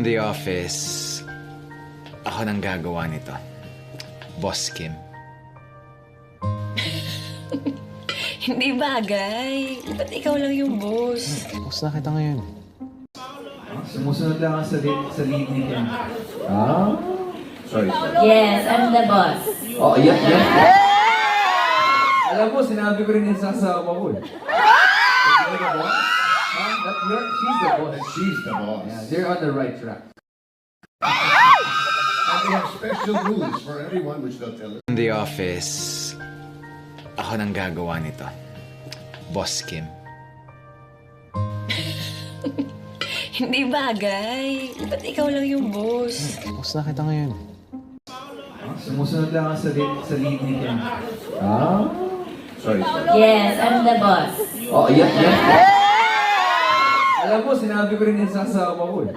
In the office, ako nang gagawa nito. Boss Kim. Hindi bagay. Ba't ikaw lang yung boss? Boss na kita ngayon. Sumusunod lang ako sa lead ni Ken. Sorry. Yes, I'm the boss. Oh, yan. Alam mo, sinabi ko rin yung sasama ko eh. She's the boss? She's the boss. She's the boss. Yeah, they're on the right track. And they have special rules for everyone, which they'll tell us. In the office, ako nang gagawa nito. Boss Kim. Hindi bagay. Ba't ikaw lang yung boss? Boss na kita ngayon. Sumusunod lang ako sa lead ni Ken. Sorry. Yes, I'm the boss. Oh, yan. Alam mo, sinabi ko rin yung sasama ko eh.